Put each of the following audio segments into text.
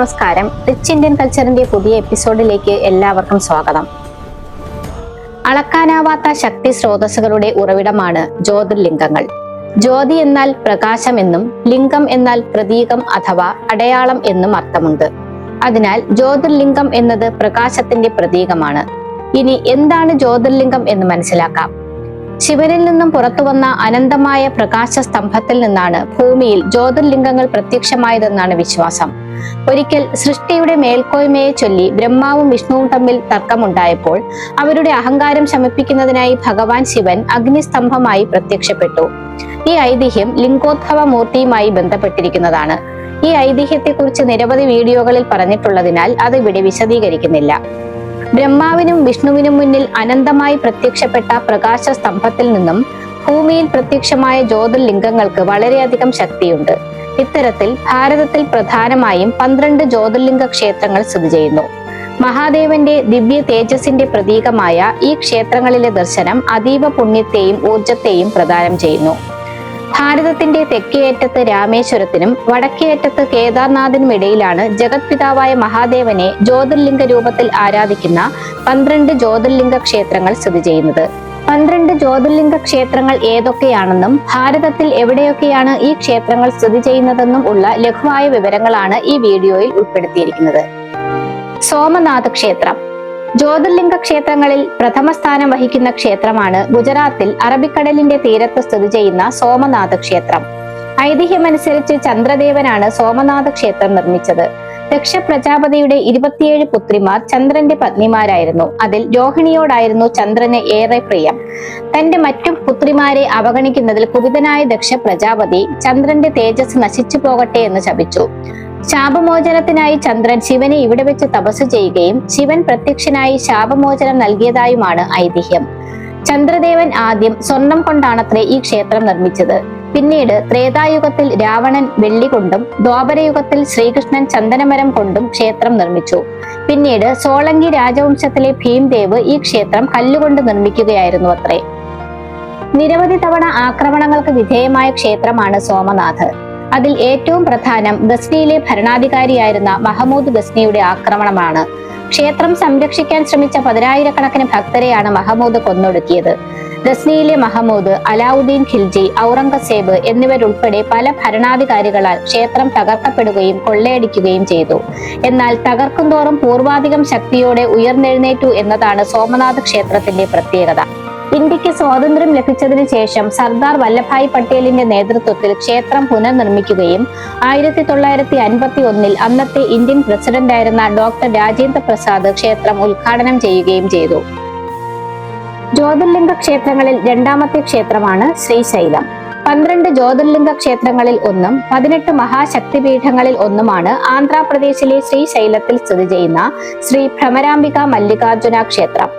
നമസ്കാരം. Rich Indian കൾച്ചറിന്റെ പുതിയ എപ്പിസോഡിലേക്ക് എല്ലാവർക്കും സ്വാഗതം. അളക്കാനാവാത്ത ശക്തി സ്രോതസ്സുകളുടെ ഉറവിടമാണ് ജ്യോതിർലിംഗങ്ങൾ. ജ്യോതി എന്നാൽ പ്രകാശം എന്നും ലിംഗം എന്നാൽ പ്രതീകം അഥവാ അടയാളം എന്നും അർത്ഥമുണ്ട്. അതിനാൽ ജ്യോതിർലിംഗം എന്നത് പ്രകാശത്തിന്റെ പ്രതീകമാണ്. ഇനി എന്താണ് ജ്യോതിർലിംഗം എന്ന് മനസ്സിലാക്കാം. ശിവനിൽ നിന്നും പുറത്തുവന്ന അനന്തമായ പ്രകാശ സ്തംഭത്തിൽ നിന്നാണ് ഭൂമിയിൽ ജ്യോതിർലിംഗങ്ങൾ പ്രത്യക്ഷമായതെന്നാണ് വിശ്വാസം. ഒരിക്കൽ സൃഷ്ടിയുടെ മേൽക്കോയ്മയെ ചൊല്ലി ബ്രഹ്മാവും വിഷ്ണുവും തമ്മിൽ തർക്കമുണ്ടായപ്പോൾ അവരുടെ അഹങ്കാരം ശമിപ്പിക്കുന്നതിനായി ഭഗവാൻ ശിവൻ അഗ്നിസ്തംഭമായി പ്രത്യക്ഷപ്പെട്ടു. ഈ ഐതിഹ്യം ലിംഗോദ്ഭവ മൂർത്തിയുമായി ബന്ധപ്പെട്ടിരിക്കുന്നതാണ്. ഈ ഐതിഹ്യത്തെക്കുറിച്ച് നിരവധി വീഡിയോകളിൽ പറഞ്ഞിട്ടുള്ളതിനാൽ അത് ഇവിടെ വിശദീകരിക്കുന്നില്ല. ബ്രഹ്മാവിനും വിഷ്ണുവിനും മുന്നിൽ അനന്തമായി പ്രത്യക്ഷപ്പെട്ട പ്രകാശ സ്തംഭത്തിൽ നിന്നും ഭൂമിയിൽ പ്രത്യക്ഷമായ ജ്യോതിർലിംഗങ്ങൾക്ക് വളരെയധികം ശക്തിയുണ്ട്. ഇത്തരത്തിൽ ഭാരതത്തിൽ പ്രധാനമായും 12 ജ്യോതിർലിംഗ ക്ഷേത്രങ്ങൾ സ്ഥിതി ചെയ്യുന്നു. മഹാദേവന്റെ ദിവ്യ തേജസ്സിന്റെ പ്രതീകമായ ഈ ക്ഷേത്രങ്ങളിലെ ദർശനം അതീവ പുണ്യത്തെയും ഊർജത്തെയും പ്രദാനം ചെയ്യുന്നു. ഭാരതത്തിന്റെ തെക്കേയറ്റത്ത് രാമേശ്വരത്തിനും വടക്കേയറ്റത്ത് കേദാർനാഥിനും ഇടയിലാണ് ജഗത്പിതാവായ മഹാദേവനെ ജ്യോതിർലിംഗ രൂപത്തിൽ ആരാധിക്കുന്ന 12 ജ്യോതിർലിംഗ ക്ഷേത്രങ്ങൾ സ്ഥിതി ചെയ്യുന്നത്. 12 ജ്യോതിർലിംഗ ക്ഷേത്രങ്ങൾ ഏതൊക്കെയാണെന്നും ഭാരതത്തിൽ എവിടെയൊക്കെയാണ് ഈ ക്ഷേത്രങ്ങൾ സ്ഥിതി ചെയ്യുന്നതെന്നും ഉള്ള ലഘുവായ വിവരങ്ങളാണ് ഈ വീഡിയോയിൽ ഉൾപ്പെടുത്തിയിരിക്കുന്നത്. സോമനാഥ ക്ഷേത്രം. ജ്യോതിർലിംഗ ക്ഷേത്രങ്ങളിൽ പ്രഥമ സ്ഥാനം വഹിക്കുന്ന ക്ഷേത്രമാണ് ഗുജറാത്തിൽ അറബിക്കടലിന്റെ തീരത്ത് സ്ഥിതി ചെയ്യുന്ന സോമനാഥ ക്ഷേത്രം. ഐതിഹ്യമനുസരിച്ച് ചന്ദ്രദേവനാണ് സോമനാഥ ക്ഷേത്രം നിർമ്മിച്ചത്. ദക്ഷ പ്രജാപതിയുടെ 27 പുത്രിമാർ ചന്ദ്രന്റെ പത്നിമാരായിരുന്നു. അതിൽ രോഹിണിയോടായിരുന്നു ചന്ദ്രന് ഏറെ പ്രിയം. തന്റെ മറ്റു പുത്രിമാരെ അവഗണിക്കുന്നതിൽ കുപിതനായ ദക്ഷ പ്രജാപതി ചന്ദ്രന്റെ തേജസ് നശിച്ചു പോകട്ടെ എന്ന് ശപിച്ചു. ശാപമോചനത്തിനായി ചന്ദ്രൻ ശിവനെ ഇവിടെ വെച്ച് തപസ് ചെയ്യുകയും ശിവൻ പ്രത്യക്ഷനായി ശാപമോചനം നൽകിയതായുമാണ് ഐതിഹ്യം. ചന്ദ്രദേവൻ ആദ്യം സ്വർണം കൊണ്ടാണത്രേ ഈ ക്ഷേത്രം നിർമ്മിച്ചത്. പിന്നീട് ത്രേതായുഗത്തിൽ രാവണൻ വെള്ളി കൊണ്ടും ദ്വാപരയുഗത്തിൽ ശ്രീകൃഷ്ണൻ ചന്ദനമരം കൊണ്ടും ക്ഷേത്രം നിർമ്മിച്ചു. പിന്നീട് സോളങ്കി രാജവംശത്തിലെ ഭീംദേവ് ഈ ക്ഷേത്രം കല്ലുകൊണ്ട് നിർമ്മിക്കുകയായിരുന്നു അത്രേ. നിരവധി തവണ ആക്രമണങ്ങൾക്ക് വിധേയമായ ക്ഷേത്രമാണ് സോമനാഥ്. അതിൽ ഏറ്റവും പ്രധാനം ഗസ്നിയിലെ ഭരണാധികാരിയായിരുന്ന മഹമൂദ് ഗസ്നിയുടെ ആക്രമണമാണ്. ക്ഷേത്രം സംരക്ഷിക്കാൻ ശ്രമിച്ച 10,000-കണക്കിന് ഭക്തരെയാണ് മഹമൂദ് കൊന്നൊടുക്കിയത്. ഗസ്നിയിലെ മഹമൂദ്, അലാവുദ്ദീൻ ഖിൽജി, ഔറംഗസേബ് എന്നിവരുൾപ്പെടെ പല ഭരണാധികാരികളാൽ ക്ഷേത്രം തകർക്കപ്പെടുകയും കൊള്ളയടിക്കുകയും ചെയ്തു. എന്നാൽ തകർക്കുന്തോറും പൂർവാധികം ശക്തിയോടെ ഉയർന്നെഴുന്നേറ്റു എന്നതാണ് സോമനാഥ ക്ഷേത്രത്തിന്റെ പ്രത്യേകത. ഇന്ത്യക്ക് സ്വാതന്ത്ര്യം ലഭിച്ചതിന് ശേഷം സർദാർ വല്ലഭായ് പട്ടേലിന്റെ നേതൃത്വത്തിൽ ക്ഷേത്രം പുനർനിർമ്മിക്കുകയും 1951 അന്നത്തെ ഇന്ത്യൻ പ്രസിഡന്റായിരുന്ന ഡോക്ടർ രാജേന്ദ്ര പ്രസാദ് ക്ഷേത്രം ഉദ്ഘാടനം ചെയ്യുകയും ചെയ്തു. ജ്യോതിർലിംഗ ക്ഷേത്രങ്ങളിൽ രണ്ടാമത്തെ ക്ഷേത്രമാണ് ശ്രീശൈലം. 12 ജ്യോതിർലിംഗ ക്ഷേത്രങ്ങളിൽ ഒന്നും 18 മഹാശക്തിപീഠങ്ങളിൽ ഒന്നുമാണ് ആന്ധ്രാപ്രദേശിലെ ശ്രീശൈലത്തിൽ സ്ഥിതി ചെയ്യുന്ന ശ്രീ ഭ്രമരാംബിക മല്ലികാർജുന ക്ഷേത്രം.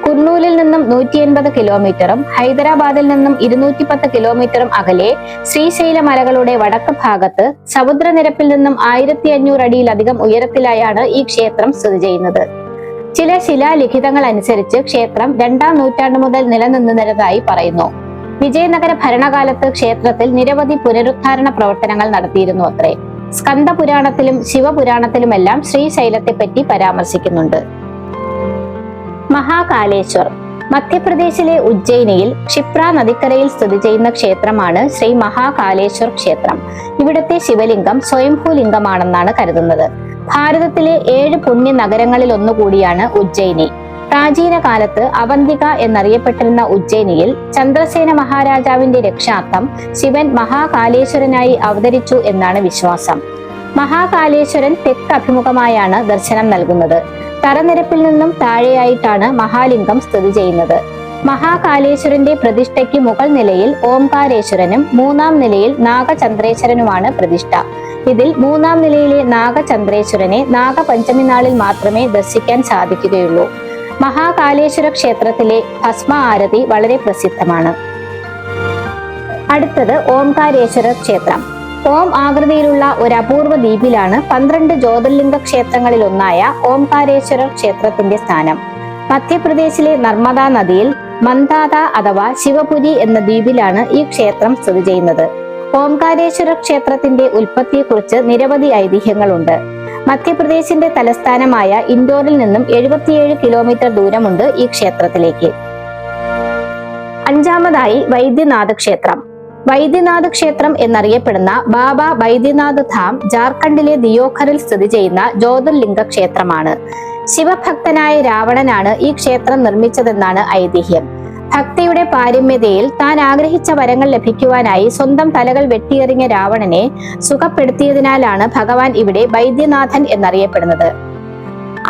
കുർണൂലിൽ നിന്നും 180 കിലോമീറ്ററും ഹൈദരാബാദിൽ നിന്നും 210 കിലോമീറ്ററും അകലെ ശ്രീശൈല മലകളുടെ വടക്ക് ഭാഗത്ത് സമുദ്രനിരപ്പിൽ നിന്നും 1500 അടിയിലധികം ഉയരത്തിലായാണ് ഈ ക്ഷേത്രം സ്ഥിതി ചെയ്യുന്നത്. ചില ശിലാലിഖിതങ്ങൾ അനുസരിച്ച് ക്ഷേത്രം 2-ാം നൂറ്റാണ്ട് മുതൽ നിലനിന്നിരുന്നതായി പറയുന്നു. വിജയനഗര ഭരണകാലത്ത് ക്ഷേത്രത്തിൽ നിരവധി പുനരുദ്ധാരണ പ്രവർത്തനങ്ങൾ നടത്തിയിരുന്നു അത്രേ. സ്കന്ദ പുരാണത്തിലും ശിവപുരാണത്തിലുമെല്ലാം ശ്രീശൈലത്തെ പറ്റി പരാമർശിക്കുന്നുണ്ട്. മഹാകാലേശ്വർ. മധ്യപ്രദേശിലെ ഉജ്ജയിനിയിൽ ക്ഷിപ്ര നദിക്കരയിൽ സ്ഥിതി ചെയ്യുന്ന ക്ഷേത്രമാണ് ശ്രീ മഹാകാലേശ്വർ ക്ഷേത്രം. ഇവിടുത്തെ ശിവലിംഗം സ്വയംഭൂലിംഗമാണെന്നാണ് കരുതുന്നത്. ഭാരതത്തിലെ 7 പുണ്യ നഗരങ്ങളിൽ ഒന്നുകൂടിയാണ് ഉജ്ജയിനി. പ്രാചീന കാലത്ത് അവന്തിക എന്നറിയപ്പെട്ടിരുന്ന ഉജ്ജയിനിയിൽ ചന്ദ്രസേന മഹാരാജാവിന്റെ രക്ഷാർത്ഥം ശിവൻ മഹാകാലേശ്വരനായി അവതരിച്ചു എന്നാണ് വിശ്വാസം. മഹാകാലേശ്വരൻ തെക്ക് അഭിമുഖമായാണ് ദർശനം നൽകുന്നത്. തറനിരപ്പിൽ നിന്നും താഴെയായിട്ടാണ് മഹാലിംഗം സ്ഥിതി ചെയ്യുന്നത്. മഹാകാലേശ്വരന്റെ പ്രതിഷ്ഠയ്ക്ക് മുകൾ നിലയിൽ ഓംകാരേശ്വരനും 3-ാം നിലയിൽ നാഗചന്ദ്രേശ്വരനുമാണ് പ്രതിഷ്ഠ. ഇതിൽ 3-ാം നിലയിലെ നാഗചന്ദ്രേശ്വരനെ നാഗപഞ്ചമി നാളിൽ മാത്രമേ ദർശിക്കാൻ സാധിക്കുകയുള്ളൂ. മഹാകാലേശ്വര ക്ഷേത്രത്തിലെ ഭസ്മ ആരതി വളരെ പ്രസിദ്ധമാണ്. അടുത്തത് ഓംകാരേശ്വര ക്ഷേത്രം. ഓം ആകൃതിയിലുള്ള ഒരു അപൂർവ ദ്വീപിലാണ് 12 ജ്യോതിർലിംഗ ക്ഷേത്രങ്ങളിൽ ഒന്നായ ഓംകാരേശ്വര ക്ഷേത്രത്തിന്റെ സ്ഥാനം. മധ്യപ്രദേശിലെ നർമ്മദാ നദിയിൽ മന്ദാത അഥവാ ശിവപുരി എന്ന ദ്വീപിലാണ് ഈ ക്ഷേത്രം സ്ഥിതി ചെയ്യുന്നത്. ഓംകാരേശ്വര ക്ഷേത്രത്തിന്റെ ഉൽപ്പത്തിയെക്കുറിച്ച് നിരവധി ഐതിഹ്യങ്ങളുണ്ട്. മധ്യപ്രദേശിന്റെ തലസ്ഥാനമായ ഇൻഡോറിൽ നിന്നും 77 കിലോമീറ്റർ ദൂരമുണ്ട് ഈ ക്ഷേത്രത്തിലേക്ക്. അഞ്ചാമതായി വൈദ്യനാഥ് ക്ഷേത്രം. വൈദ്യനാഥ് ക്ഷേത്രം എന്നറിയപ്പെടുന്ന ബാബ വൈദ്യനാഥ് ധാം ജാർഖണ്ഡിലെ ദിയോഘറിൽ സ്ഥിതി ചെയ്യുന്ന ജ്യോതിർലിംഗ ക്ഷേത്രമാണ്. ശിവഭക്തനായ രാവണനാണ് ഈ ക്ഷേത്രം നിർമ്മിച്ചതെന്നാണ് ഐതിഹ്യം. ഭക്തിയുടെ പാരമ്യതയിൽ താൻ ആഗ്രഹിച്ച വരങ്ങൾ ലഭിക്കുവാനായി സ്വന്തം തലകൾ വെട്ടിയെറിഞ്ഞ രാവണനെ സുഖപ്പെടുത്തിയതിനാലാണ് ഭഗവാൻ ഇവിടെ വൈദ്യനാഥൻ എന്നറിയപ്പെടുന്നത്.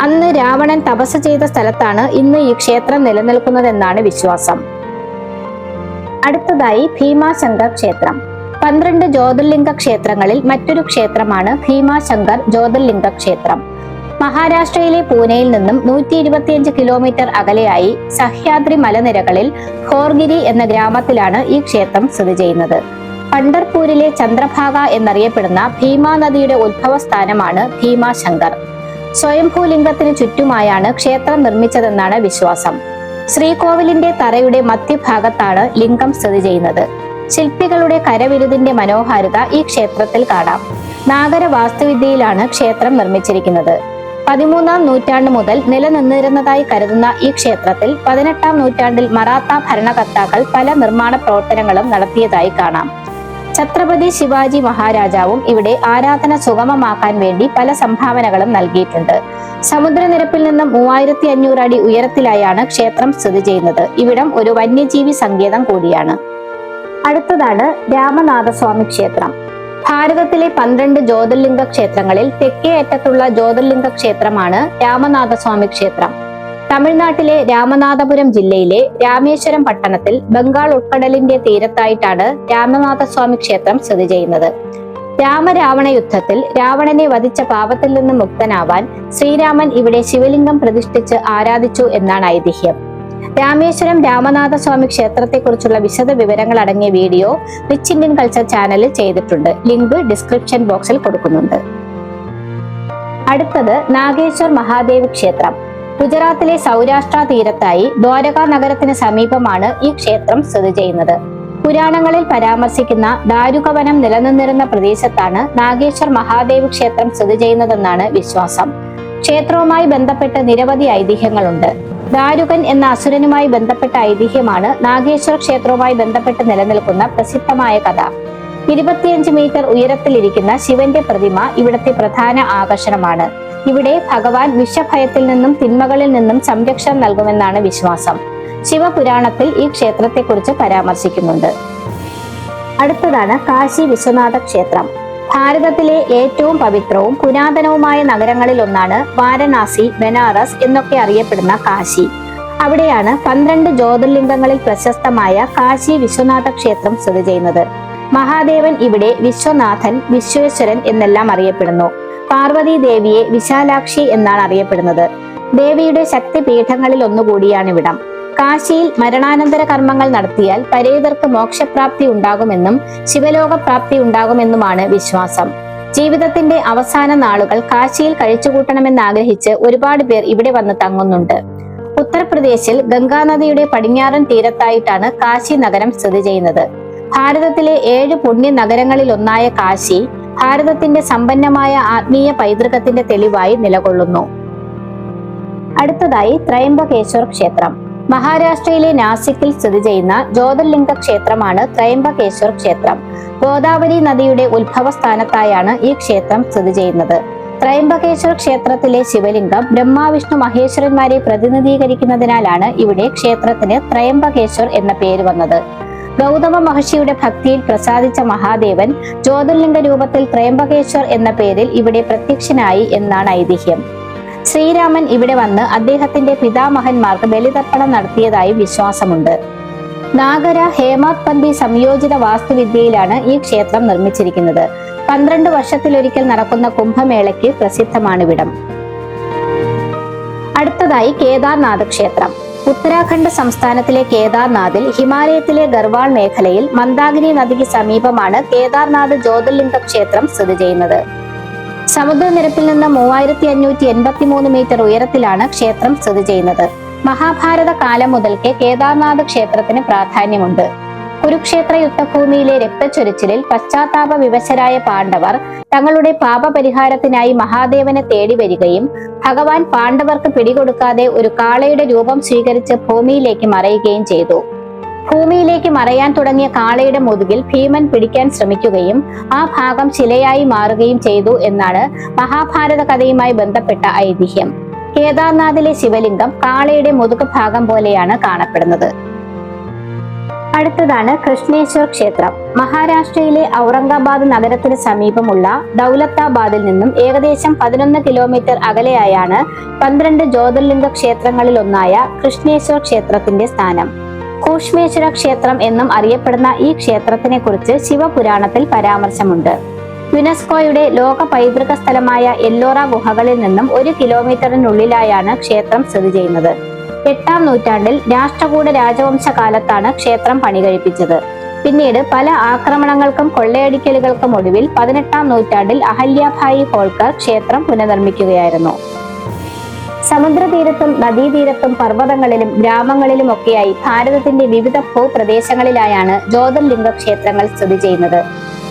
അന്ന് രാവണൻ തപസ് ചെയ്ത സ്ഥലത്താണ് ഇന്ന് ഈ ക്ഷേത്രം നിലനിൽക്കുന്നതെന്നാണ് വിശ്വാസം. അടുത്തതായി ഭീമാശങ്കർ ക്ഷേത്രം. 12 ജ്യോതിർലിംഗ ക്ഷേത്രങ്ങളിൽ മറ്റൊരു ക്ഷേത്രമാണ് ഭീമാശങ്കർ ജ്യോതിർലിംഗ ക്ഷേത്രം. മഹാരാഷ്ട്രയിലെ പൂനെയിൽ നിന്നും 125 കിലോമീറ്റർ അകലെയായി സഹ്യാദ്രി മലനിരകളിൽ ഖോർഗിരി എന്ന ഗ്രാമത്തിലാണ് ഈ ക്ഷേത്രം സ്ഥിതി ചെയ്യുന്നത്. പണ്ഡർപൂരിലെ ചന്ദ്രഭാഗ എന്നറിയപ്പെടുന്ന ഭീമാ നദിയുടെ ഉത്ഭവ സ്ഥാനമാണ് ഭീമാശങ്കർ. സ്വയംഭൂലിംഗത്തിന് ചുറ്റുമായാണ് ക്ഷേത്രം നിർമ്മിച്ചതെന്നാണ് വിശ്വാസം. ശ്രീകോവിലിന്റെ തറയുടെ മധ്യഭാഗത്താണ് ലിംഗം സ്ഥിതി ചെയ്യുന്നത്. ശില്പികളുടെ കരവിരുതിന്റെ മനോഹാരിത ഈ ക്ഷേത്രത്തിൽ കാണാം. നാഗര വാസ്തുവിദ്യയിലാണ് ക്ഷേത്രം നിർമ്മിച്ചിരിക്കുന്നത്. 13ാം നൂറ്റാണ്ട് മുതൽ നിലനിന്നിരുന്നതായി കരുതുന്ന ഈ ക്ഷേത്രത്തിൽ 18ാം നൂറ്റാണ്ടിൽ മറാത്ത ഭരണകർത്താക്കൾ പല നിർമ്മാണ പ്രവർത്തനങ്ങളും നടത്തിയതായി കാണാം. ഛത്രപതി ശിവാജി മഹാരാജാവും ഇവിടെ ആരാധന സുഗമമാക്കാൻ വേണ്ടി പല സംഭാവനകളും നൽകിയിട്ടുണ്ട്. സമുദ്രനിരപ്പിൽ നിന്നും 3500 അടി ഉയരത്തിലായാണ് ക്ഷേത്രം സ്ഥിതി ചെയ്യുന്നത്. ഇവിടം ഒരു വന്യജീവി സങ്കേതം കൂടിയാണ്. അടുത്തതാണ് രാമനാഥസ്വാമി ക്ഷേത്രം. ഭാരതത്തിലെ 12 ജ്യോതിർലിംഗ ക്ഷേത്രങ്ങളിൽ തെക്കേ അറ്റത്തുള്ള ജ്യോതിർലിംഗ ക്ഷേത്രമാണ് രാമനാഥസ്വാമി ക്ഷേത്രം. തമിഴ്നാട്ടിലെ രാമനാഥപുരം ജില്ലയിലെ രാമേശ്വരം പട്ടണത്തിൽ ബംഗാൾ ഉൾക്കടലിന്റെ തീരത്തായിട്ടാണ് രാമനാഥസ്വാമി ക്ഷേത്രം സ്ഥിതി ചെയ്യുന്നത്. രാമരാവണ യുദ്ധത്തിൽ രാവണനെ വധിച്ച പാപത്തിൽ നിന്ന് മുക്തനാവാൻ ശ്രീരാമൻ ഇവിടെ ശിവലിംഗം പ്രതിഷ്ഠിച്ച് ആരാധിച്ചു എന്നാണ് ഐതിഹ്യം. രാമേശ്വരം രാമനാഥസ്വാമി ക്ഷേത്രത്തെക്കുറിച്ചുള്ള വിശദ വിവരങ്ങൾ അടങ്ങിയ വീഡിയോ റിച്ച് ഇന്ത്യൻ കൾച്ചർ ചാനലിൽ ചെയ്തിട്ടുണ്ട്. ലിങ്ക് ഡിസ്ക്രിപ്ഷൻ ബോക്സിൽ കൊടുക്കുന്നുണ്ട്. അടുത്തത് നാഗേശ്വർ മഹാദേവ് ക്ഷേത്രം. ഗുജറാത്തിലെ സൗരാഷ്ട്ര തീരത്തായി ദ്വാരക നഗരത്തിന് സമീപമാണ് ഈ ക്ഷേത്രം സ്ഥിതി ചെയ്യുന്നത്. പുരാണങ്ങളിൽ പരാമർശിക്കുന്ന ദാരുകവനം നിലനിന്നിരുന്ന പ്രദേശത്താണ് നാഗേശ്വർ മഹാദേവ് ക്ഷേത്രം സ്ഥിതി ചെയ്യുന്നതെന്നാണ് വിശ്വാസം. ക്ഷേത്രവുമായി ബന്ധപ്പെട്ട് നിരവധി ഐതിഹ്യങ്ങളുണ്ട്. ദാരുകൻ എന്ന അസുരനുമായി ബന്ധപ്പെട്ട ഐതിഹ്യമാണ് നാഗേശ്വർ ക്ഷേത്രവുമായി ബന്ധപ്പെട്ട് നിലനിൽക്കുന്ന പ്രസിദ്ധമായ കഥ. 25 മീറ്റർ ഉയരത്തിലിരിക്കുന്ന ശിവന്റെ പ്രതിമ ഇവിടത്തെ പ്രധാന ആകർഷണമാണ്. ഇവിടെ ഭഗവാൻ വിഷഭയത്തിൽ നിന്നും തിന്മകളിൽ നിന്നും സംരക്ഷണം നൽകുമെന്നാണ് വിശ്വാസം. ശിവപുരാണത്തിൽ ഈ ക്ഷേത്രത്തെക്കുറിച്ച് പരാമർശിക്കുന്നുണ്ട്. അടുത്തതാണ് കാശി വിശ്വനാഥ ക്ഷേത്രം. ഭാരതത്തിലെ ഏറ്റവും പവിത്രവും പുരാതനവുമായ നഗരങ്ങളിൽ ഒന്നാണ് വാരണാസി, ബനാറസ് എന്നൊക്കെ അറിയപ്പെടുന്ന കാശി. അവിടെയാണ് 12 ജ്യോതിർലിംഗങ്ങളിൽ പ്രശസ്തമായ കാശി വിശ്വനാഥ ക്ഷേത്രം സ്ഥിതി ചെയ്യുന്നത്. മഹാദേവൻ ഇവിടെ വിശ്വനാഥൻ, വിശ്വേശ്വരൻ എന്നെല്ലാം അറിയപ്പെടുന്നു. പാർവതി ദേവിയെ വിശാലാക്ഷി എന്നാണ് അറിയപ്പെടുന്നത്. ദേവിയുടെ ശക്തിപീഠങ്ങളിൽ ഒന്നുകൂടിയാണിവിടം. കാശിയിൽ മരണാനന്തര കർമ്മങ്ങൾ നടത്തിയാൽ പരേതർക്ക് മോക്ഷപ്രാപ്തി ഉണ്ടാകുമെന്നും ശിവലോകപ്രാപ്തി ഉണ്ടാകുമെന്നുമാണ് വിശ്വാസം. ജീവിതത്തിന്റെ അവസാന നാളുകൾ കാശിയിൽ കഴിച്ചുകൂട്ടണമെന്ന് ആഗ്രഹിച്ച് ഒരുപാട് പേർ ഇവിടെ വന്ന് തങ്ങുന്നുണ്ട്. ഉത്തർപ്രദേശിൽ ഗംഗാനദിയുടെ പടിഞ്ഞാറൻ തീരത്തായിട്ടാണ് കാശി നഗരം സ്ഥിതി ചെയ്യുന്നത്. ഭാരതത്തിലെ 7 പുണ്യ നഗരങ്ങളിൽ ഒന്നായ കാശി ഭാരതത്തിന്റെ സമ്പന്നമായ ആത്മീയ പൈതൃകത്തിന്റെ തെളിവായി നിലകൊള്ളുന്നു. അടുത്തതായി ത്രയംബകേശ്വർ ക്ഷേത്രം. മഹാരാഷ്ട്രയിലെ നാസിക്കിൽ സ്ഥിതി ചെയ്യുന്ന ജ്യോതിർലിംഗ ക്ഷേത്രമാണ് ത്രയംബകേശ്വർ ക്ഷേത്രം. ഗോദാവരി നദിയുടെ ഉത്ഭവ സ്ഥാനത്തായാണ് ഈ ക്ഷേത്രം സ്ഥിതി ചെയ്യുന്നത്. ത്രയംബകേശ്വർ ക്ഷേത്രത്തിലെ ശിവലിംഗം ബ്രഹ്മാവിഷ്ണു മഹേശ്വരന്മാരെ പ്രതിനിധീകരിക്കുന്നതിനാലാണ് ഇവിടെ ക്ഷേത്രത്തിന് ത്രയംബകേശ്വർ എന്ന പേര് വന്നത്. ഗൗതമ മഹർഷിയുടെ ഭക്തിയിൽ പ്രസാദിച്ച മഹാദേവൻ ജ്യോതിർലിംഗ രൂപത്തിൽ ത്രയംബകേശ്വർ എന്ന പേരിൽ ഇവിടെ പ്രത്യക്ഷനായി എന്നാണ് ഐതിഹ്യം. ശ്രീരാമൻ ഇവിടെ വന്ന് അദ്ദേഹത്തിന്റെ പിതാമഹന്മാർക്ക് ബലിതർപ്പണം നടത്തിയതായി വിശ്വാസമുണ്ട്. നാഗര ഹേമാത്പന്തി സംയോജിത വാസ്തുവിദ്യയിലാണ് ഈ ക്ഷേത്രം നിർമ്മിച്ചിരിക്കുന്നത്. 12 വർഷത്തിലൊരിക്കൽ നടക്കുന്ന കുംഭമേളയ്ക്ക് പ്രസിദ്ധമാണിവിടം. അടുത്തതായി കേദാർനാഥ് ക്ഷേത്രം. ഉത്തരാഖണ്ഡ് സംസ്ഥാനത്തിലെ കേദാർനാഥിൽ ഹിമാലയത്തിലെ ഗർവാൾ മേഖലയിൽ മന്ദാകിനി നദിക്ക് സമീപമാണ് കേദാർനാഥ് ജ്യോതിർലിംഗ ക്ഷേത്രം സ്ഥിതി ചെയ്യുന്നത്. സമുദ്രനിരപ്പിൽ നിന്ന് 3583 മീറ്റർ ഉയരത്തിലാണ് ക്ഷേത്രം സ്ഥിതി ചെയ്യുന്നത്. മഹാഭാരത കാലം മുതൽക്കേ കേദാർനാഥ് ക്ഷേത്രത്തിന് പ്രാധാന്യമുണ്ട്. കുരുക്ഷേത്ര യുദ്ധഭൂമിയിലെ രക്തച്ചൊരിച്ചിലിൽ പശ്ചാത്താപ വിവശരായ പാണ്ഡവർ തങ്ങളുടെ പാപപരിഹാരത്തിനായി മഹാദേവനെ തേടി വരികയും ഭഗവാൻ പാണ്ഡവർക്ക് പിടികൊടുക്കാതെ ഒരു കാളയുടെ രൂപം സ്വീകരിച്ച് ഭൂമിയിലേക്ക് മറയുകയും ചെയ്തു. ഭൂമിയിലേക്ക് മറയാൻ തുടങ്ങിയ കാളയുടെ മുതുകിൽ ഭീമൻ പിടിക്കാൻ ശ്രമിക്കുകയും ആ ഭാഗം ശിലയായി മാറുകയും ചെയ്തു എന്നാണ് മഹാഭാരത കഥയുമായി ബന്ധപ്പെട്ട ഐതിഹ്യം. കേദാർനാഥിലെ ശിവലിംഗം കാളയുടെ മുതുക് ഭാഗം പോലെയാണ് കാണപ്പെടുന്നത്. അടുത്തതാണ് കൃഷ്ണേശ്വർ ക്ഷേത്രം. മഹാരാഷ്ട്രയിലെ ഔറംഗാബാദ് നഗരത്തിന് സമീപമുള്ള ദൗലത്താബാദിൽ നിന്നും ഏകദേശം 11 കിലോമീറ്റർ അകലെയായാണ് 12 ജ്യോതിർലിംഗ ക്ഷേത്രങ്ങളിൽ ഒന്നായ കൃഷ്ണേശ്വർ ക്ഷേത്രത്തിന്റെ സ്ഥാനം. കൂഷ്മേശ്വര ക്ഷേത്രം എന്നും അറിയപ്പെടുന്ന ഈ ക്ഷേത്രത്തിനെ കുറിച്ച് ശിവപുരാണത്തിൽ പരാമർശമുണ്ട്. യുനെസ്കോയുടെ ലോക പൈതൃക സ്ഥലമായ എല്ലോറ ഗുഹകളിൽ നിന്നും 1 കിലോമീറ്ററിനുള്ളിലായാണ് ക്ഷേത്രം സ്ഥിതി ചെയ്യുന്നത്. 8-ാം നൂറ്റാണ്ടിൽ രാഷ്ട്രകൂട രാജവംശ കാലത്താണ് ക്ഷേത്രം പണികഴിപ്പിച്ചത്. പിന്നീട് പല ആക്രമണങ്ങൾക്കും കൊള്ളയടിക്കലുകൾക്കും ഒടുവിൽ 18-ാം നൂറ്റാണ്ടിൽ അഹല്യാഭായി ഹോൾക്കർ ക്ഷേത്രം പുനർനിർമ്മിക്കുകയായിരുന്നു. സമുദ്രതീരത്തും നദീതീരത്തും പർവ്വതങ്ങളിലും ഗ്രാമങ്ങളിലും ഒക്കെയായി ഭാരതത്തിന്റെ വിവിധ ഭൂപ്രദേശങ്ങളിലായാണ് ജ്യോതിർലിംഗ ക്ഷേത്രങ്ങൾ സ്ഥിതി ചെയ്യുന്നത്.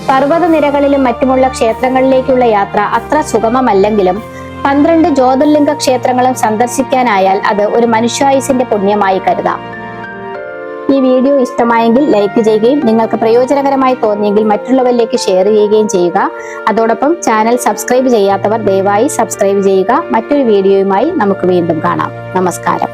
പർവ്വതനിരകളിലും മറ്റുമുള്ള ക്ഷേത്രങ്ങളിലേക്കുള്ള യാത്ര അത്ര സുഗമമല്ലെങ്കിലും 12 ജ്യോതിർലിംഗ ക്ഷേത്രങ്ങളും സന്ദർശിക്കാനായാൽ അത് ഒരു മനുഷ്യായുസിന്റെ പുണ്യമായി കരുതാം. ഈ വീഡിയോ ഇഷ്ടമായെങ്കിൽ ലൈക്ക് ചെയ്യുകയും നിങ്ങൾക്ക് പ്രയോജനകരമായി തോന്നിയെങ്കിൽ മറ്റുള്ളവരിലേക്ക് ഷെയർ ചെയ്യുകയും ചെയ്യുക. അതോടൊപ്പം ചാനൽ സബ്സ്ക്രൈബ് ചെയ്യാത്തവർ ദയവായി സബ്സ്ക്രൈബ് ചെയ്യുക. മറ്റൊരു വീഡിയോയുമായി നമുക്ക് വീണ്ടും കാണാം. നമസ്കാരം.